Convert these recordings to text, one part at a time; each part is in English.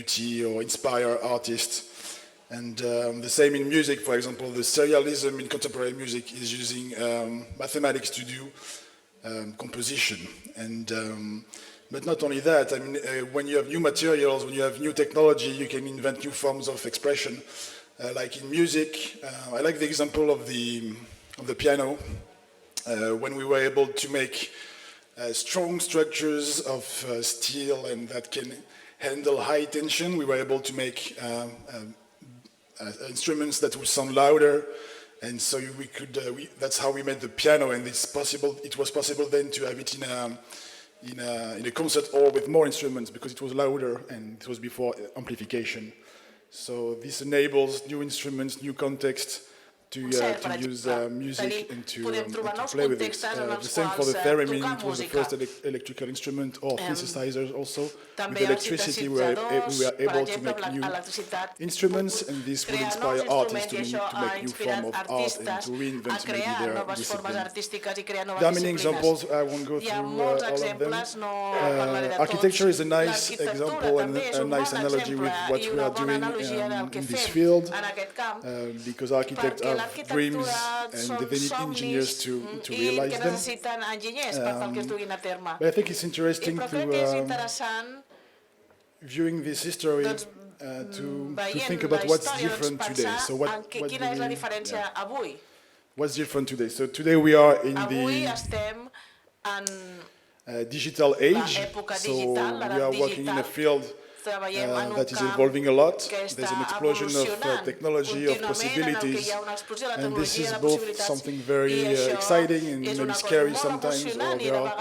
creativity or inspire artists. And the same in music, for example, the serialism in contemporary music is using mathematics to do composition. And but not only that, I mean, when you have new materials, when you have new technology, you can invent new forms of expression. Like in music, I like the example of the piano, when we were able to make strong structures of steel and that can handle high tension. We were able to make instruments that would sound louder, and so we could. That's how we made the piano, and it's possible. It was possible then to have it in a concert hall with more instruments because it was louder, and it was before amplification. So this enables new instruments, new contexts to use music and to play with it. The same for the theremin. It was the first electrical instrument, or synthesizers also. With electricity, we were able to make new instruments, and this would inspire artists to make new form of art and to reinvent maybe their discipline. There are many examples. I won't go through all of them. Architecture is a nice example and a nice analogy with what we are doing in this field, because architects have dreams and they need engineers to realize them. But I think it's interesting to, viewing this history, to think about what's different today. So what's different today? So today we are in the digital age, so we are working in a field that is evolving a lot. There's an explosion of technology, of possibilities, and this is both something very exciting and maybe scary sometimes, or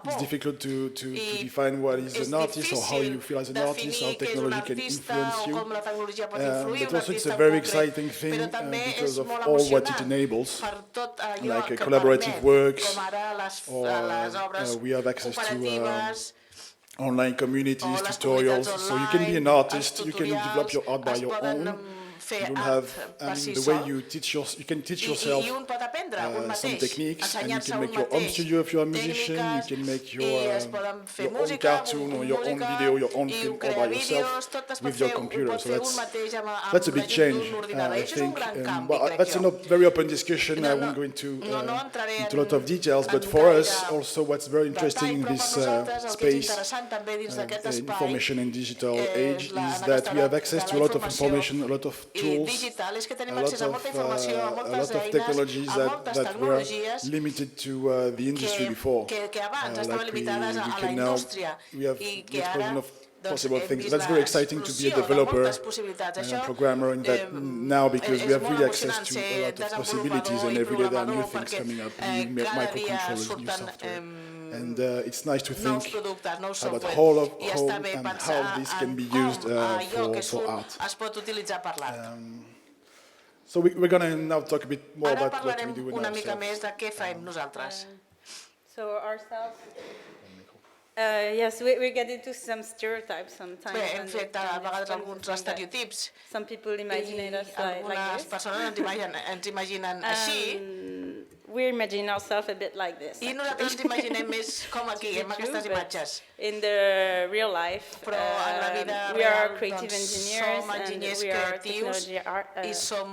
it's difficult to define what is an artist or how you feel as an artist, how technology can influence you. But also it's a very exciting thing because of all what it enables, like collaborative works, or we have access to online communities, tutorials, so you can be an artist, you can develop your art by your own. You don't have, the way you can teach yourself some techniques, and you can make your own studio if you're a musician, you can make your own cartoon or your own video, your own film all by yourself with your computer. So that's a big change, I think. But that's a very open discussion. I won't go into a lot of details, but for us also what's very interesting in this space, information and digital age, is that we have access to a lot of information, a lot of tools, a lot of technologies that were limited to the industry before. Like we can now, we have the explosion of possible things. That's very exciting to be a developer, a programmer in that now, because we have really access to a lot of possibilities, and every day there are new things coming up, new microcontrollers, new software. And it's nice to think about how this can be used for art. So we're going to now talk a bit more about what we do in ourselves. So ourselves, yes, we get into some stereotypes sometimes. Bé, hem fet a vegades alguns estereotips. Some people imagine us like Algunes this. persones ens imaginen així. We imagine ourselves a bit like this. I nosaltres ens imaginem més com aquí, amb aquestes imatges. In the real life, Però en la vida we are real, creative engineers som enginyers and we are creatius technology i som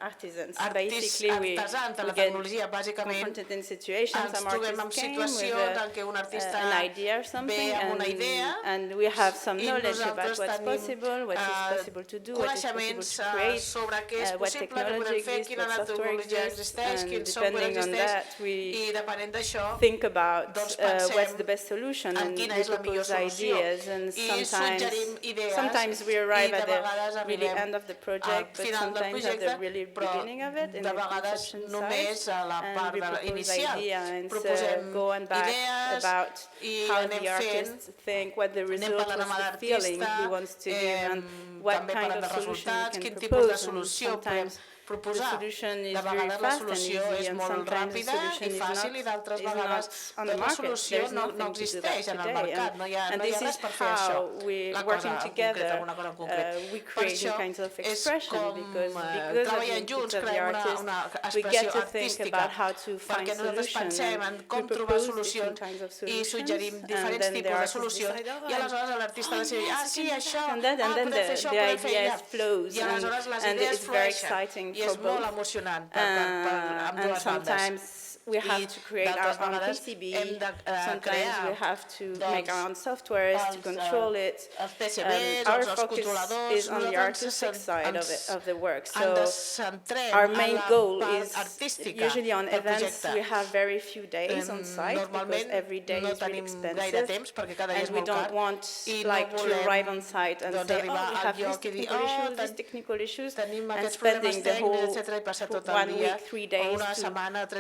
artisans. artisans de la tecnologia. Bàsicament in situations, ens trobem en situacions en què un artista ve amb una idea and we have some i knowledge about nosaltres what's tenim possible, what is possible to do, what is possible coneixements to create, sobre què és what possible, què technology podem fer, exists, quina what software tecnologia exists, existeix, quin and software depending on existeix, that we i depenent d'això think about pensem what's the best solution and quina we és la millor propose solució. ideas, and I suggerim idees, sometimes we arrive i at de vegades the really arribem end of the project, but final del sometimes at the projecte, really però beginning of it, in de the vegades conception només side, a la part and we propose inicial. ideas, Proposem go on back idees about i how anem the artist think, what the anem result was, parlant amb the feeling l'artista, he wants to give, and what també kind parlant of de solution resultats, he quin can tipus de propose, and solució podem sometimes proposar. solution is De very vegades la fast and solució easy, és and molt sometimes the ràpida solution i is fàcil i d'altres not vegades on the la market. solució There's no nothing to do existeix that en el today. mercat, no hi ha And this res is per fer això, how we la working cosa en concret, together, alguna cosa en concret. we Per create new això kinds of és expression com because of the treballant input junts, of the creem artist, una we get expressió to think artística, about how to find perquè nosaltres solutions pensem en and we com trobar propose solucions different kinds of i solutions suggerim and diferents then the tipus de artist solucions decide, i aleshores l'artista decideix, sí, això, and then podem fer això, the podem fer ideas allà. flows I aleshores les and idees it's very flueixen exciting i for és molt both. emocionant per And ambdues bandes. sometimes we have to create our own PCB. Sometimes we have to make our own software to control it. Els PCBs, Our els focus controladors, is on the artistic side of the work. So our main goal is usually on events we have very few days on site because every day is really expensive, and we don't want like to arrive on site and say, oh, we have these technical issues, and spending the whole 1 week, 3 days to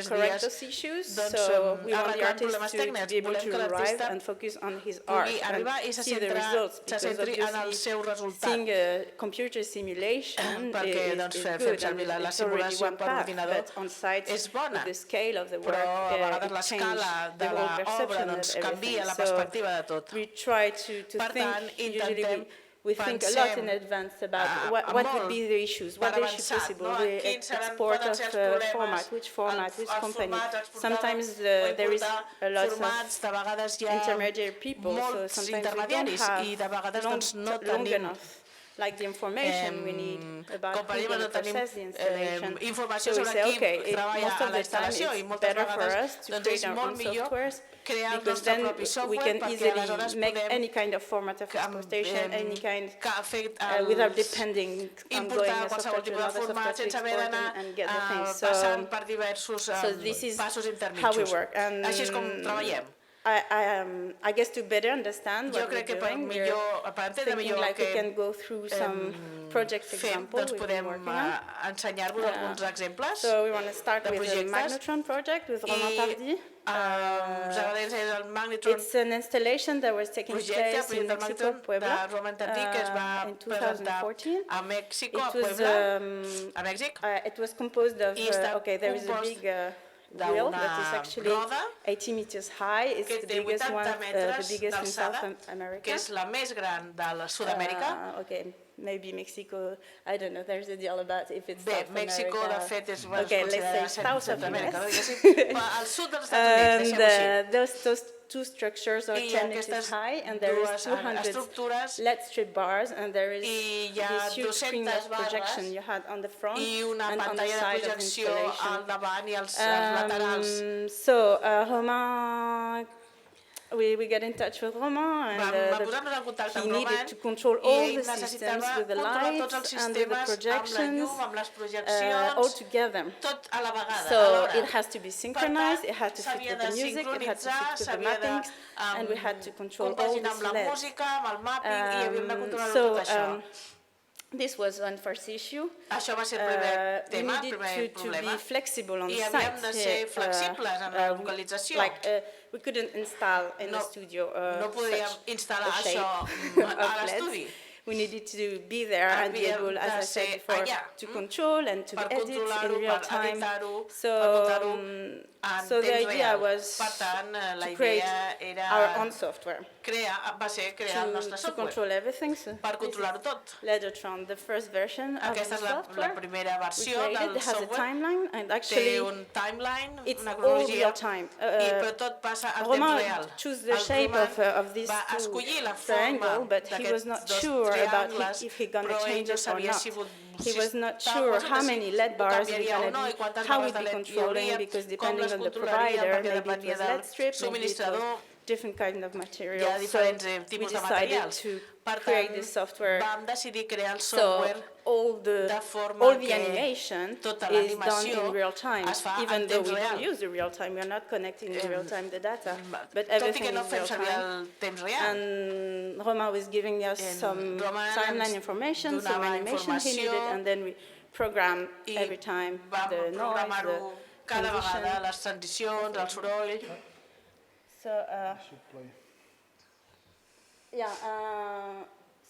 correct those issues. So we want the artist to be able to arrive and focus on his art and see the results, because obviously seeing a computer simulation is good and it's already one path, but on site with the scale of the work it changes the whole perception of everything. So we try to think, usually we think a lot in advance about what would be the issues, what the issue possible, the export of format, which company. Sometimes there is a lot of intermediary people, so sometimes we don't have long enough like the information we need about who's going to process the installation. So we say, okay, most of the time it's better for us to create our own softwares, because then we can easily make any kind of format of exportation, any kind, without depending on going a software to another software to export and get the things. So this is how we work. And així és com treballem. I guess to better understand what we're doing, we're thinking like we can go through some project examples we've been working on. Ensenyar-vos alguns exemples. So we want to start with the Magnetron project with Romain Tardy. It's an installation that was taking place in Mexico, Puebla, in 2014. It was composed of, there is a big wheel that is actually 80 meters high. It's the biggest one, the biggest in South America. Que és la més gran de Sud-amèrica. Maybe Mexico, I don't know, there's a deal about if it's South America. Mexico, de fet, és let's say South America. Al sud dels Estats Units, and those two structures are 10 meters high, and there is 200 LED strip bars, and there is this huge screen of projection you had on the front and on the side of the installation. So Romain, we get in touch with Romain, and he needed to control all the systems with the lights and with the projections all together. So it has to be synchronized, it had to fit with the music, it had to fit with the mappings, and we had to control all this LED. This was one first issue. Això va ser el primer tema, we needed to be flexible on I site. havíem de ser flexibles en la localització. We couldn't install in the studio no podíem instal·lar això a l'estudi. We needed to be there and be able, as I said before, to control and to edit in real time. So the idea was to create our own software. To control everything. Per controlar-ho tot. Legatron, the first version of the software la primera versió del del software, has a timeline, and actually té un timeline, it's una all cronologia, real time. però tot passa en temps Romain real. chose the shape of this triangle, but he was not sure about if he gonna change it or not. He was not sure how many LED bars we're gonna be, how we'd be controlling, because depending on the provider, maybe it was LED strip, maybe it was different kind of material. So we decided to create this software. So all the animation is done in real time, even though we don't use the real time. We are not connecting in real time the data, but everything is real time. And Romain was giving us some timeline information, some animation he needed, and then we program every time the noise, the transition. Les transicions, el soroll.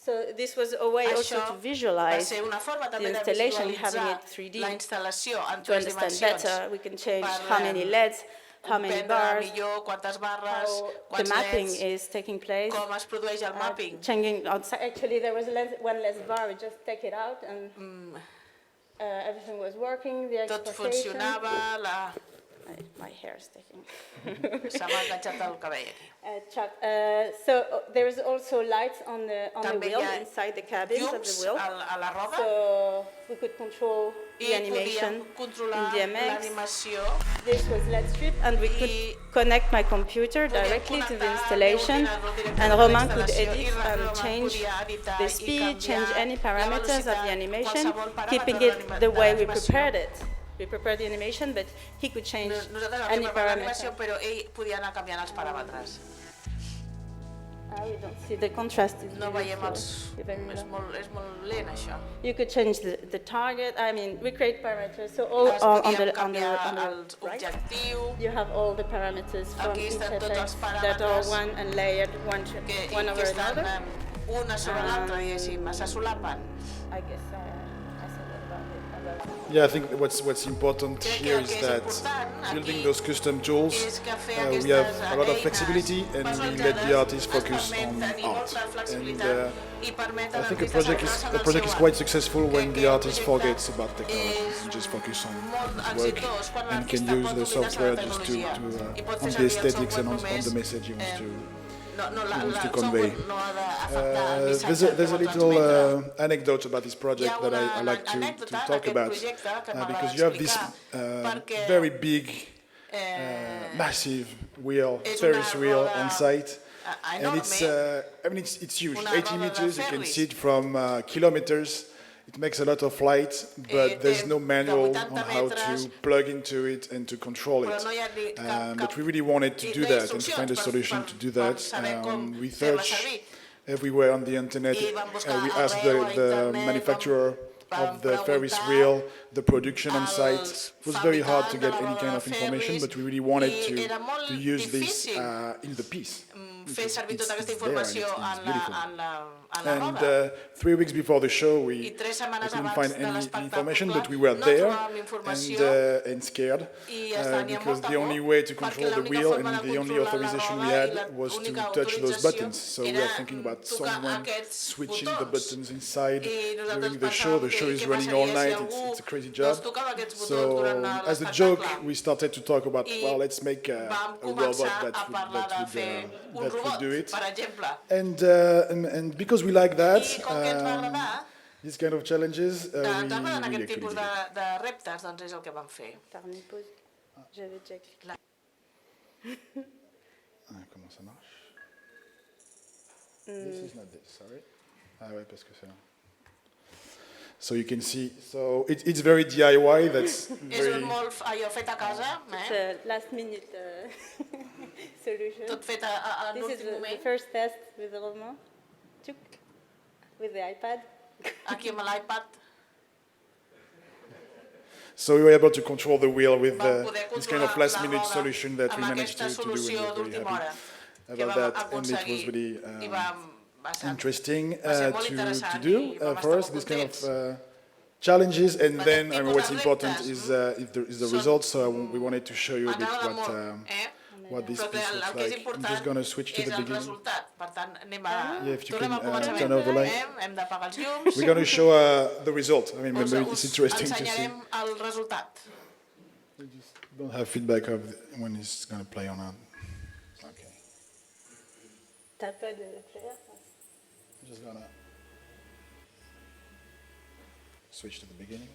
So this was a way also to visualize the installation, having it 3D, to understand better. We can change how many LEDs, how many bars, how the mapping is taking place. Changing outside. Actually, there was one less bar. We just take it out and everything was working. The exportation. My hair is sticking. So there is also lights on the wheel inside the cabins of the wheel. So we could control the animation in DMX. This was LED strip, and we could connect my computer directly to the installation, and Romain could edit and change the speed, change any parameters of the animation, keeping it the way we prepared it. We prepared the animation, but he could change any parameter. We don't see the contrast. You could change the target. I mean, we create parameters. So all on the right, you have all the parameters from each effect that are one and layered one over another. I guess. Yeah, I think what's important here is that building those custom tools, we have a lot of flexibility, and we let the artist focus on art. And I think a project is quite successful when the artist forgets about technology and just focus on his work and can use the software just to on the aesthetics and on the message he wants to convey. There's a little anecdote about this project that I like to talk about, because you have this very big, massive wheel, Ferris wheel on site, and it's huge, 80 meters. You can see it from kilometers. It makes a lot of light, but there's no manual on how to plug into it and to control it. But we really wanted to do that and to find a solution to do that. We searched everywhere on the internet. We asked the manufacturer of the Ferris wheel, the production on site. It was very hard to get any kind of information, but we really wanted to use this in the piece. It's there, it's beautiful. And 3 weeks before the show, I couldn't find any information, but we were there and scared, because the only way to control the wheel and the only authorization we had was to touch those buttons. So we are thinking about someone switching the buttons inside during the show. The show is running all night. It's a crazy job. So as a joke, we started to talk about, well, let's make a robot that would do it. And because we like that, these kind of challenges, we actually did it. Comment ça marche? This is not this, sorry. Ah ouais, parce que c'est là. So you can see, so it's very DIY. That's very... It's a last-minute solution. This is the first test with Romain, with the iPad. So we were able to control the wheel with this kind of last-minute solution that we managed to do, and we're very happy about that. And it was really interesting to do for us, this kind of challenges. And then what's important is the results. So we wanted to show you a bit what this piece looks like. I'm just going to switch to the beginning. Yeah, if you can turn off the light. We're going to show the result. I mean, it's interesting to see. We just don't have feedback of when it's going to play or not. Okay. I'm just going to switch to the beginning.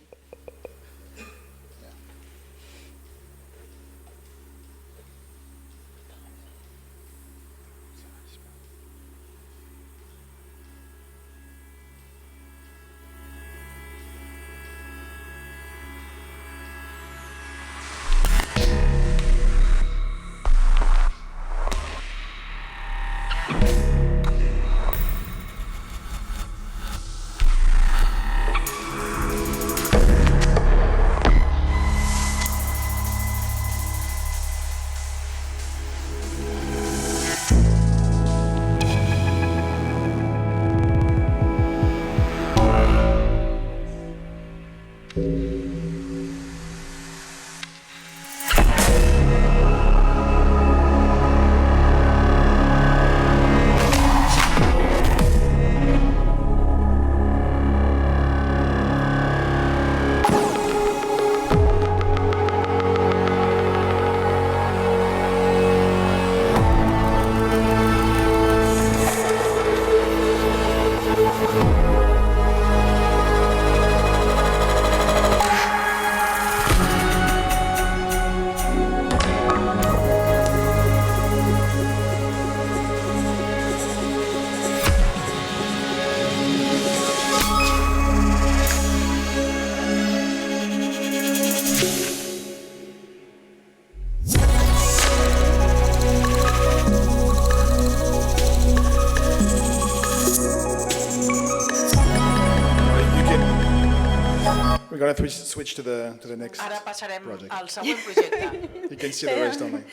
We're going to switch to the next Ara passarem project. al següent projecte. You can see the rest online.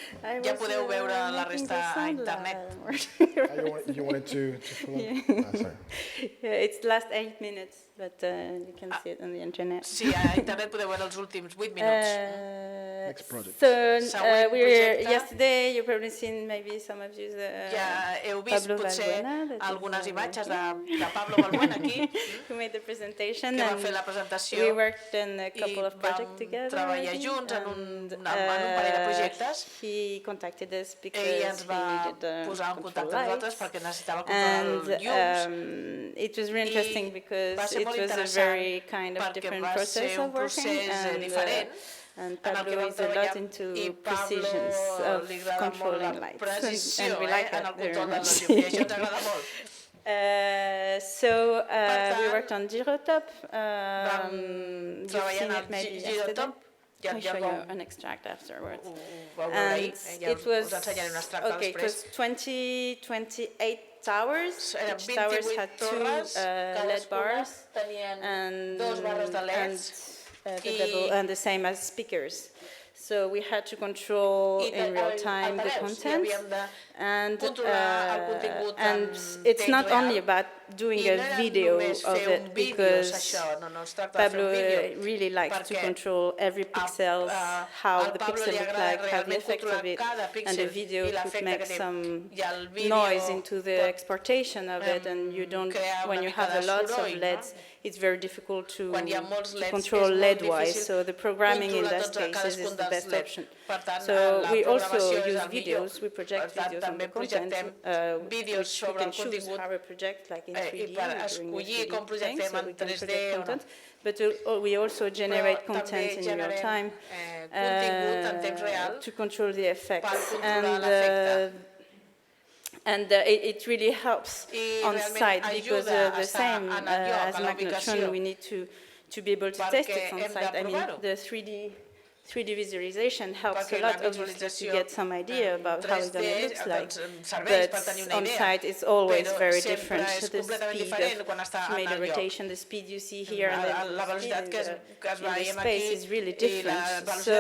Ja podeu veure la resta a internet. You wanted to follow? Yeah. Sorry. Yeah, it's the last 8 minutes, but you can see it on the internet. Sí, a internet podeu veure els últims 8 minuts. Next project. So Següent projecte. yesterday you've probably seen maybe some of you Ja heu vist Pablo potser Valbuena, that algunes is, imatges de Pablo Valbuena aquí, who made the presentation, que va and fer la we presentació worked on a i couple of projects vam together. treballar already, junts en un and, parell de projectes. He contacted us because Ell ens he va needed posar en control contacte amb nosaltres lights. perquè necessitava controlar llums. And it was really interesting because va ser it molt was a interessant very kind of perquè different va process ser un of working, procés diferent and en el que Pablo vam is a lot treballar into i Pablo precisions of li agrada molt controlling la lights, precisió and we like en el that very control de la much. llum i això ens agrada molt. So tant, we worked on Girotop. Vam You've treballar seen en it maybe el yesterday. Girotop. I'll show you an extract afterwards. Ho vau veure And ahir, ja it was, us ensenyaré un extracte okay, it després. was 28 towers. Eren Each towers 28 had two torres, LED bars tenien dos barres de LEDs and the same as speakers. So we had to control in real time the content, and it's not only about doing a video of it, because Pablo really likes to control every pixel, how the pixel look like, how the effect of it, and the video could make some noise into the exportation of it, and you don't, when you have a lot of LEDs, it's very difficult to control LED-wise, so the programming in that case is the best option. So we also use videos, we project videos on the content, which we can choose how we project, like in 3D, during the 3D thing, so we can project content. But we also generate content in real time to control the effects. And it really helps on site, because the same as Magnetron, we need to be able to test it on site. I mean, the 3D visualization helps a lot, obviously, to get some idea about how it's going to look like. But on site, it's always very different. The speed of tomato rotation, the speed you see here, and the speed in the space is really different. So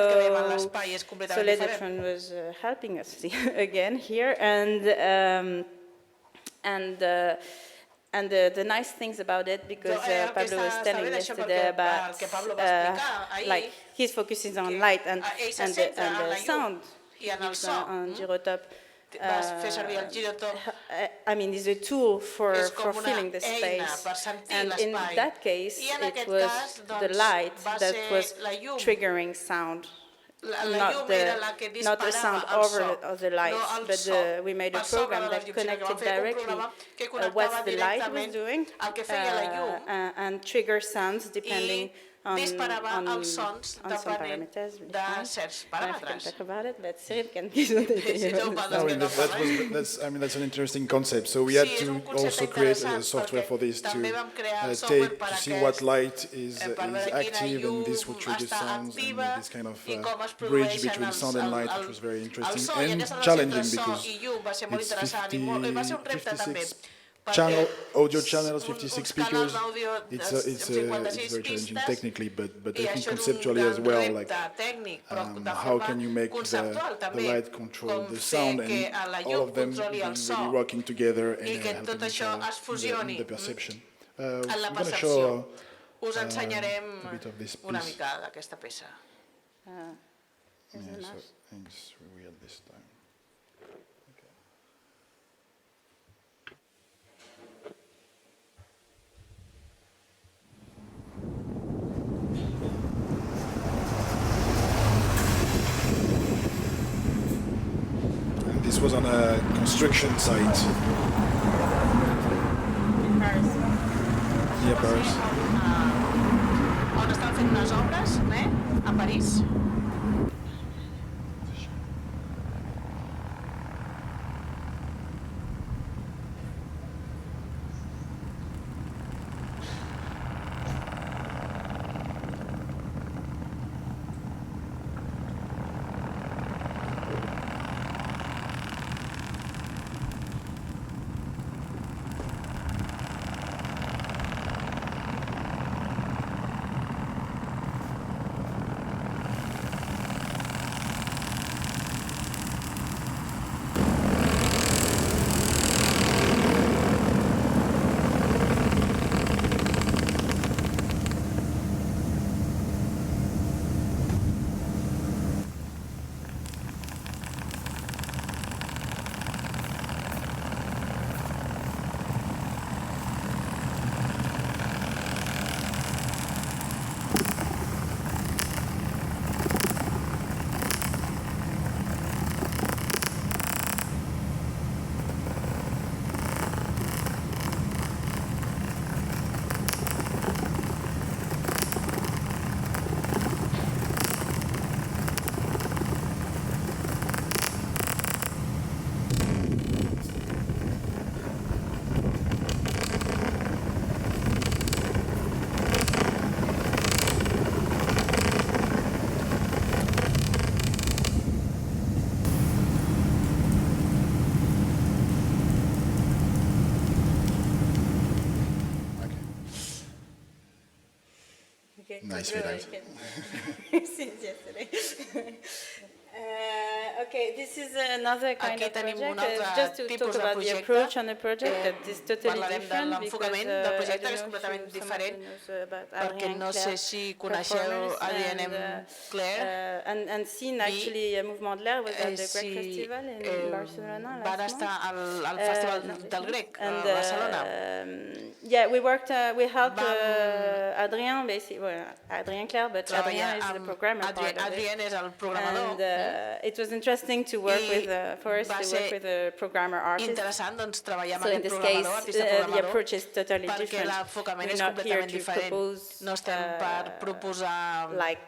Ledetron was helping us again here, and the nice things about it, because Pablo was telling yesterday about like he's focusing on light and the sound used on Girotop. I mean, it's a tool for filling the space, and in that case, it was the light that was triggering sound. Not the sound over the lights, but we made a program that connected directly what the light was doing and trigger sounds depending on some parameters. I can talk about it, but Cyril can give you the details. That's an interesting concept. So we had to also create a software for this to see what light is active, and this would trigger sounds, and this kind of bridge between sound and light, which was very interesting and challenging, because it's 56 audio channels, 56 speakers. It's very challenging technically, but I think conceptually as well. Like, how can you make the light control the sound, and all of them being really working together and helping each other in the perception. We're going to show a bit of this piece. So things weird this time. This was on a construction site. In Paris. Yeah, Paris. On estan fent unes obres, a París. Okay. Nice feelings. Since yesterday. Okay, this is another kind of project. Just to talk about the approach on the project, that is totally different because I don't know if someone knows about Adrien Claire and seen actually Mouvement de l'Air was at the Grec Festival in Barcelona last month. Al Festival del Grec a Barcelona. Yeah, we helped Adrien, basically, well, Adrien Claire, but Adrien is the programmer part of it. Adrien és el programador. And it was interesting to work with, for us to work with a programmer artist. Interessant, doncs, treballar amb So in aquest this programador, case, artista programador, the approach is totally perquè different. l'enfocament We're és not here completament to diferent. propose No estem per proposar like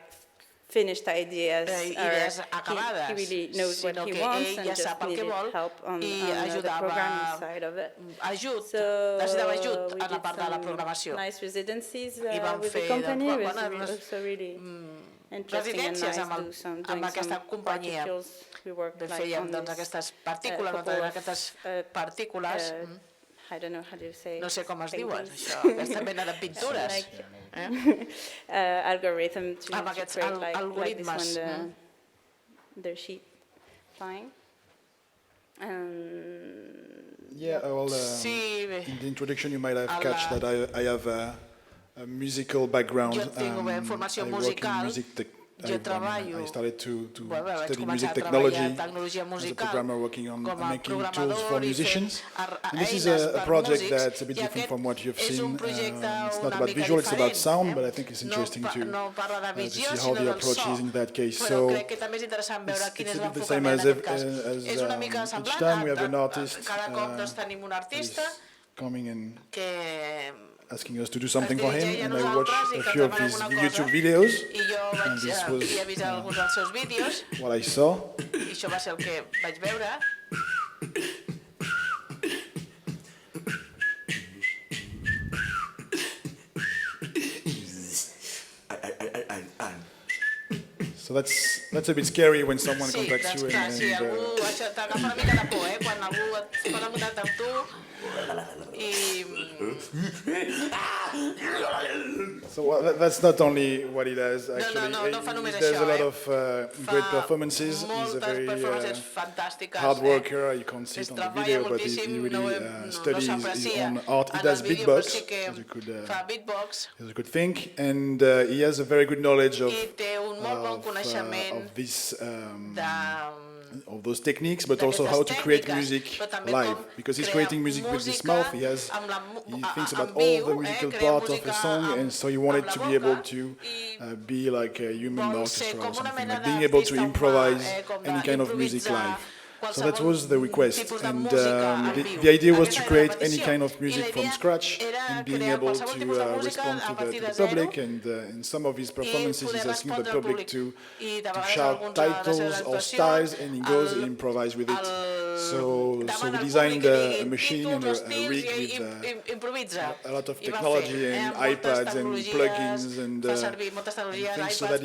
finished ideas. idees acabades, He really knows what he wants and ja just sap el que needed vol help on i the programming side of it. necessitava ajut we en la did part de la some programació. nice residencies vam with the fer, company. It was bones also really interesting and residències nice amb aquesta companyia. We worked Fèiem doncs, aquestes partícules, aquestes partícules, I don't know how to say. no sé com es diuen, això, aquesta mena de pintures. Algorithm to Amb aquests create like algoritmes. this one, the sheet flying. Yeah, well, in the introduction you might have catch that I have a musical background. Jo tinc una formació I work musical. in music Jo treballo, I started to vaig study començar music a technology treballar tecnologia as a musical programmer working on com a making tools for programador i musicians. fent And this is eines a per project músics, that's a bit i different aquest from what you've és seen. un projecte It's not una about mica visual, it's about diferent. sound, but I think it's interesting No parla de to visió, see how sinó the del approach so. is in that case. Però So crec que també és interessant veure quin és it's a bit the same l'enfocament as, en aquest cas. És una mica each semblant, time we have an artist cada cop doncs, tenim un artista coming and que asking us to do something for him, dirigeix a and I watched nosaltres i a que few of fem his alguna YouTube cosa. videos. I jo And this was, havia vist alguns dels seus vídeos what I saw. i això va ser el que vaig veure. So that's a bit scary when someone Sí, contacts doncs you clar, sí, algú, això t'agafa una mica de por, quan algú et posa en contacte amb tu i... So that's not only what he does, actually. no fa només He does això, a lot of great performances. He's a moltes very performances fantàstiques. hard worker. You can't see it on the video, but he really studies his own art. He does beatbox, as you could, fa beatbox as you could think, and he has a very good knowledge of i té un molt bon coneixement this. de... Of those techniques, but also how to create music live, because he's creating music with his mouth. He thinks about all the musical part of a song, and so he wanted to be able to be like a human orchestra or something, like being able to improvise any kind of music live. So that was the request, and the idea was to create any kind of music from scratch and being able to respond to the public, and in some of his performances he's asking the public to shout titles or styles, and he goes and improvises with it. So we designed a machine and a rig with a lot of technology and iPads and plugins and things so that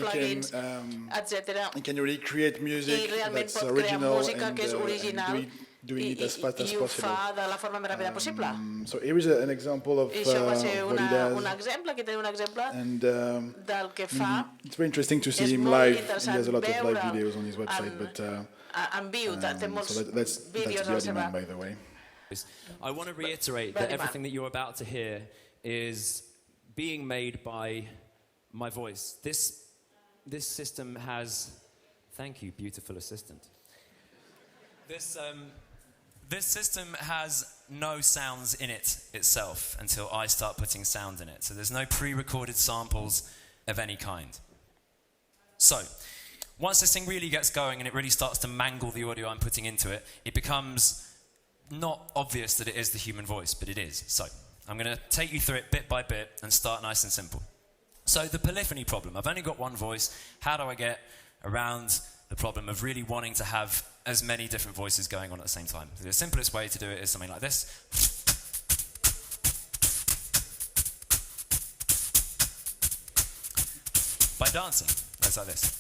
he can really create music that's original and doing it as fast as possible. de la forma més ràpida possible. So here is an example of Això va ser what he does. un exemple, aquí tenim un exemple And del que fa. it's very interesting to see És him molt live. He interessant has a lot of live veure videos on his website, but en viu, té molts so that's vídeos a la the seva... man, by the way. I want to reiterate that everything that you're about to hear is being made by my voice. This system has... Thank you, beautiful assistant. This system has no sounds in it itself until I start putting sound in it. So there's no pre-recorded samples of any kind. So once this thing really gets going and it really starts to mangle the audio I'm putting into it, it becomes not obvious that it is the human voice, but it is. So I'm going to take you through it bit by bit and start nice and simple. So the polyphony problem. I've only got one voice. How do I get around the problem of really wanting to have as many different voices going on at the same time? The simplest way to do it is something like this. By dancing. It's like this.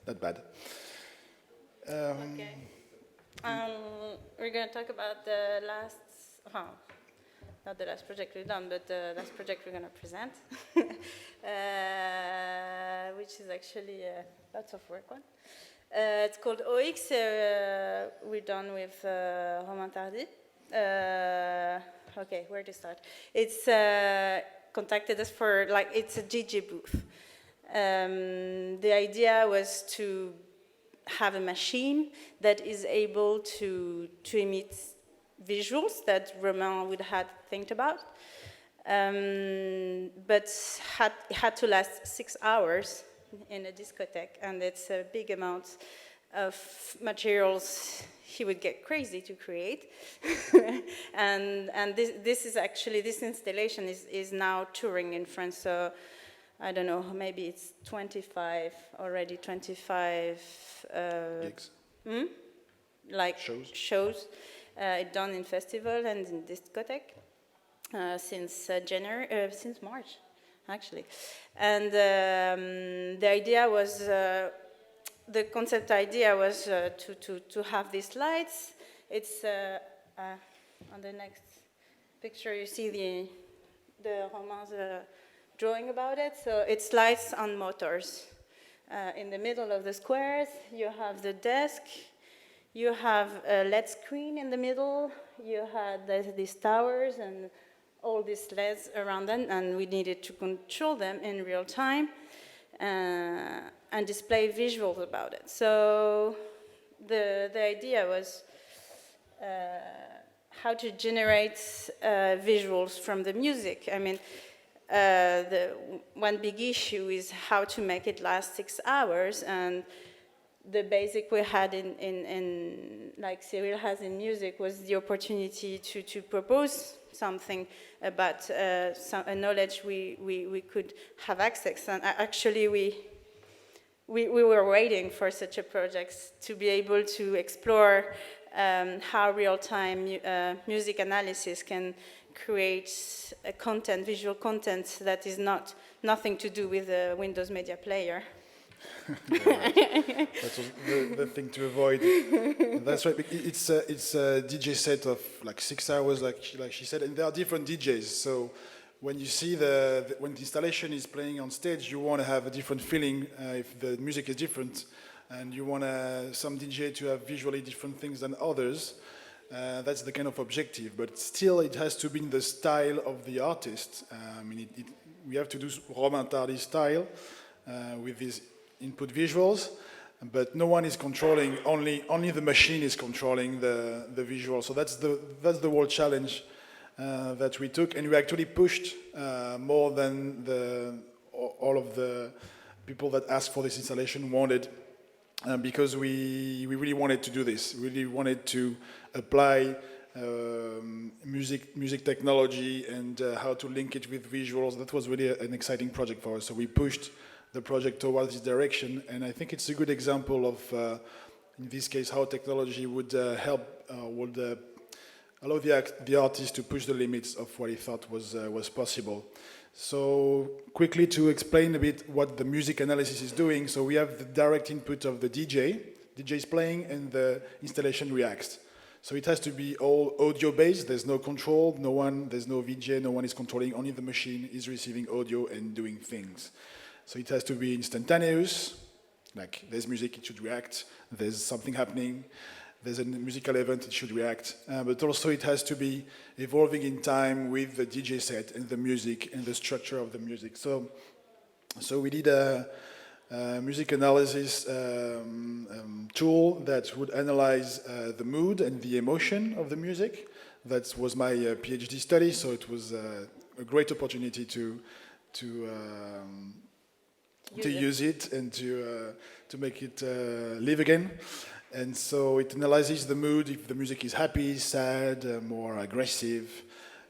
Not bad. Okay. We're going to talk about the last, not the last project we've done, but the last project we're going to present, which is actually lots of work on. It's called OX. We're done with Romain Tardy. Okay, where to start? It's contacted us for, it's a DJ booth. The idea was to have a machine that is able to emit visuals that Romain would have think about, but had to last 6 hours in a discotheque, and it's a big amount of materials he would get crazy to create. and this installation is now touring in France, so I don't know, maybe it's 25 Gigs. Shows done in festival and in discotheque since March, actually. And the idea was, the concept idea was to have these lights. It's on the next picture you see the Romain's drawing about it. So it's lights on motors. In the middle of the squares, you have the desk, you have a LED screen in the middle, you had these towers and all these LEDs around them, and we needed to control them in real time and display visuals about it. So the idea was how to generate visuals from the music. I mean, the one big issue is how to make it last 6 hours, and the basic we had in like Cyril has in music was the opportunity to propose something about a knowledge we could have access. And actually we were waiting for such a project to be able to explore how real-time music analysis can create a visual content that is nothing to do with the Windows Media Player. That was the thing to avoid. That's right. It's a DJ set of like 6 hours, like she said, and there are different DJs. So when you see when the installation is playing on stage, you want to have a different feeling if the music is different, and you want some DJ to have visually different things than others. That's the kind of objective, but still it has to be in the style of the artist. I mean, we have to do Romain Tardy style with these input visuals, but no one is controlling. Only the machine is controlling the visual. So that's the whole challenge that we took, and we actually pushed more than all of the people that asked for this installation wanted. Because we really wanted to do this. We really wanted to apply music technology and how to link it with visuals. That was really an exciting project for us. So we pushed the project towards this direction, and I think it's a good example of, in this case, how technology would allow the artist to push the limits of what he thought was possible. So quickly to explain a bit what the music analysis is doing. So we have the direct input of the DJ. DJ is playing and the installation reacts. So it has to be all audio based. There's no control, there's no VJ, no one is controlling, only the machine is receiving audio and doing things. So it has to be instantaneous, like there's music, it should react. There's something happening. There's a musical event, it should react, but also it has to be evolving in time with the DJ set and the music and the structure of the music. So we did a music analysis tool that would analyze the mood and the emotion of the music. That was my PhD study, so it was a great opportunity to use it and to make it live again. And so it analyzes the mood, if the music is happy, sad, more aggressive,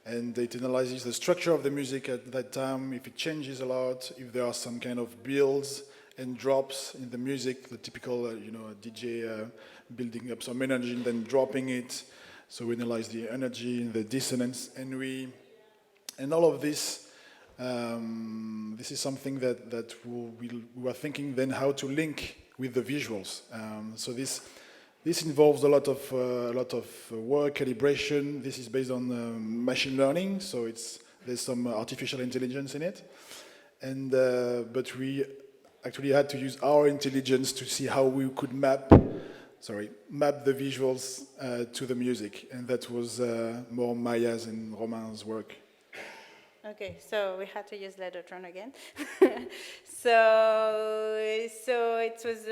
and it analyzes the structure of the music at that time, if it changes a lot, if there are some kind of builds and drops in the music, the typical, DJ building up some energy and then dropping it. So we analyze the energy and the dissonance, and all of this This is something that we were thinking then how to link with the visuals. So this involves a lot of work, calibration. This is based on machine learning, so there's some artificial intelligence in it. And but we actually had to use our intelligence to see how we could map the visuals to the music, and that was more Maya's and Romain's work. Okay, so we had to use Ledotron again. so it was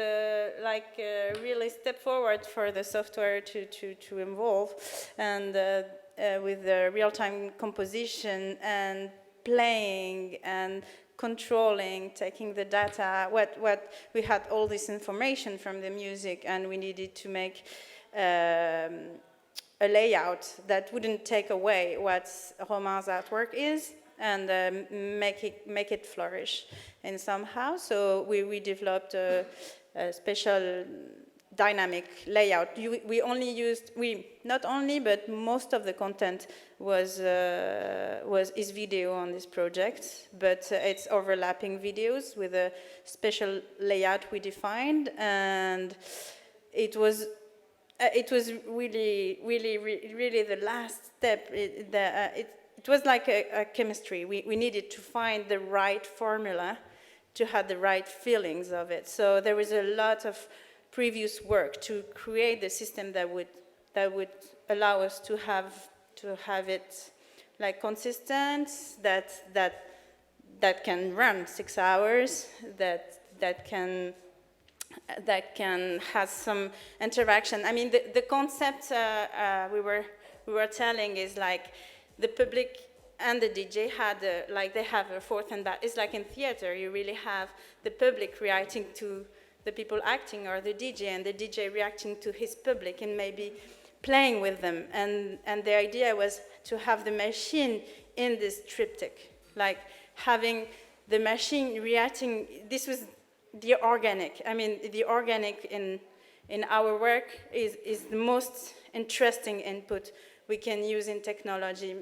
like a really step forward for the software to evolve, and with the real-time composition and playing and controlling, taking the data, what we had all this information from the music, and we needed to make a layout that wouldn't take away what Romain's artwork is, and make it flourish in somehow. So we developed a special dynamic layout. Not only, but most of the content is video on this project, but it's overlapping videos with a special layout we defined, and it was really the last step. It was like a chemistry. We needed to find the right formula to have the right feelings of it. So there was a lot of previous work to create the system that would allow us to have it like consistent, that can run 6 hours, that can have some interaction. I mean, the concept we were telling is like the public and the DJ they have a fourth and back. It's like in theater, you really have the public reacting to the people acting, or the DJ, and the DJ reacting to his public and maybe playing with them. And the idea was to have the machine in this triptych, like having the machine reacting. This was the organic. I mean, the organic in our work is the most interesting input we can use in technology.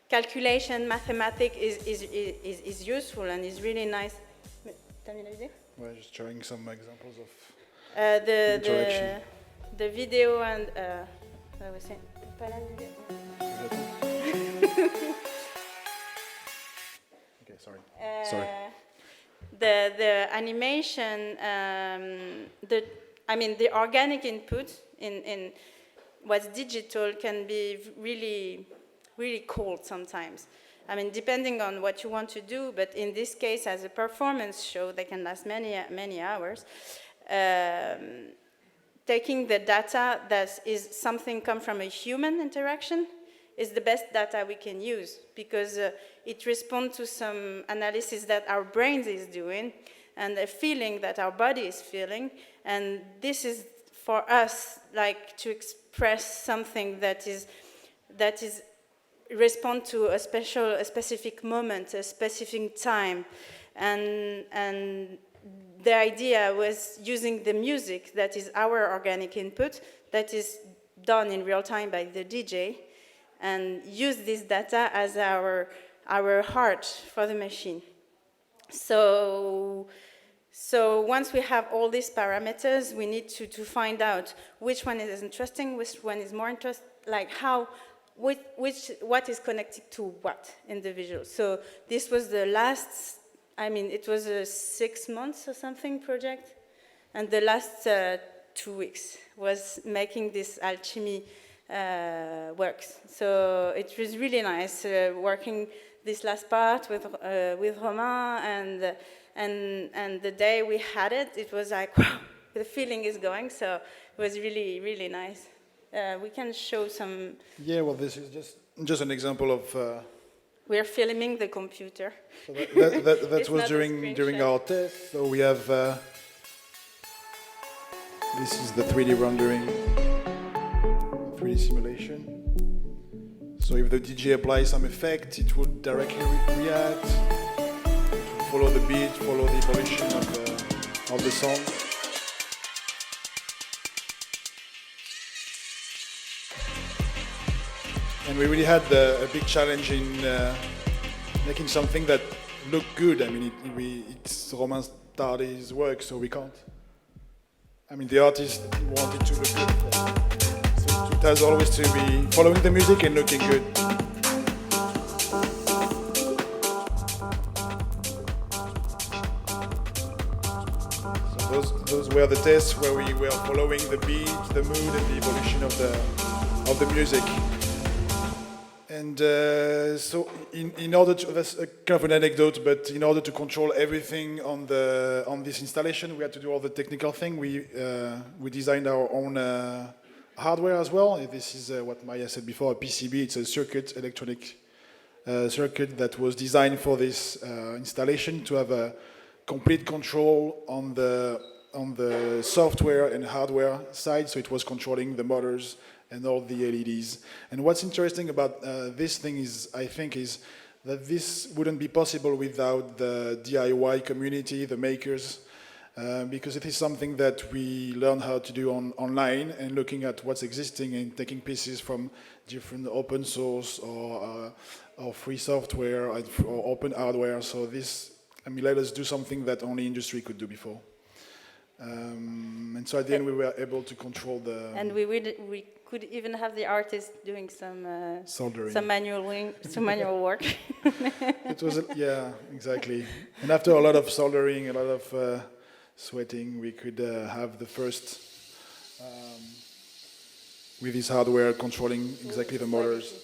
Calculation, mathematics is useful and is really nice. We're just showing some examples of the video and what was it? Okay, sorry. The animation, the organic input in what's digital can be really, really cold sometimes. I mean, depending on what you want to do, but in this case, as a performance show, they can last many hours. Taking the data that is something come from a human interaction is the best data we can use, because it responds to some analysis that our brains is doing and a feeling that our body is feeling. And this is for us like to express something that is respond to a specific moment, a specific time, and the idea was using the music that is our organic input, that is done in real time by the DJ, and use this data as our heart for the machine. So once we have all these parameters, we need to find out which one is interesting, which one is more interesting, like what is connected to what in the visual. So this was the last, it was a 6 months or something project, and the last 2 weeks was making this alchemy works. So it was really nice working this last part with Romain, and the day we had it, it was like, wow, the feeling is going. So it was really, really nice. We can show some. Yeah, well, this is just an example of. We're filming the computer. So that was during our test. So we have. This is the 3D rendering, 3D simulation. So if the DJ applies some effect, it would directly react, follow the beat, follow the evolution of the song. And we really had a big challenge in making something that looked good. I mean, it's Romain Tardy's work, so we can't. I mean, the artist wanted to look good, of course. So it has always to be following the music and looking good. So those were the tests where we were following the beat, the mood, and the evolution of the music. And so, in order to, that's a kind of an anecdote, but in order to control everything on this installation, we had to do all the technical thing. We designed our own hardware as well. This is what Maya said before, a PCB. It's a electronic circuit that was designed for this installation to have a complete control on the software and hardware side. So it was controlling the motors and all the LEDs. And what's interesting about this thing is, I think, is that this wouldn't be possible without the DIY community, the makers, because it is something that we learn how to do online and looking at what's existing and taking pieces from different open source or free software or open hardware. So this, I mean, let us do something that only industry could do before. And so at the end we were able to control the... And we could even have the artist doing some soldering, some manual work. It was, yeah, exactly. And after a lot of soldering, a lot of sweating, we could have the first, with this hardware controlling exactly the motors.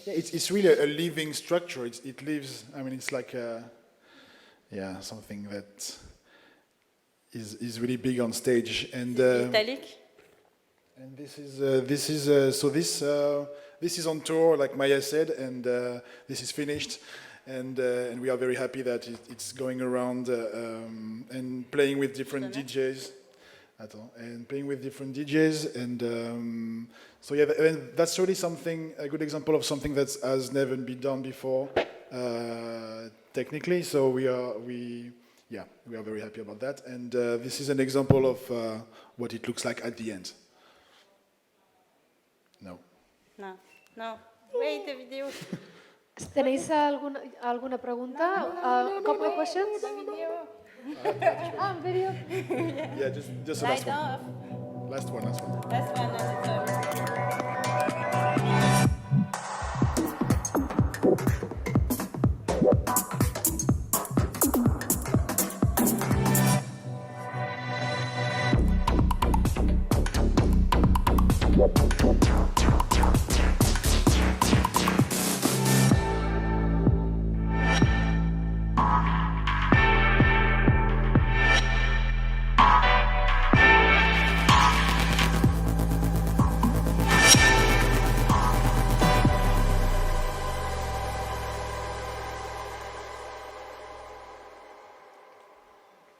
Yeah, it's really a living structure. It lives. I mean, it's like something that is really big on stage. And Italic. And this is on tour, like Maya said, and this is finished, and we are very happy that it's going around and playing with different DJs. And playing with different DJs, and so yeah, that's really a good example of something that has never been done before, technically. So we are very happy about that, and this is an example of what it looks like at the end. No. Wait, the video. ¿Tenéis alguna pregunta? A couple of questions? Video. Yeah, just the last one. Last one.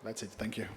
That's it. Thank you.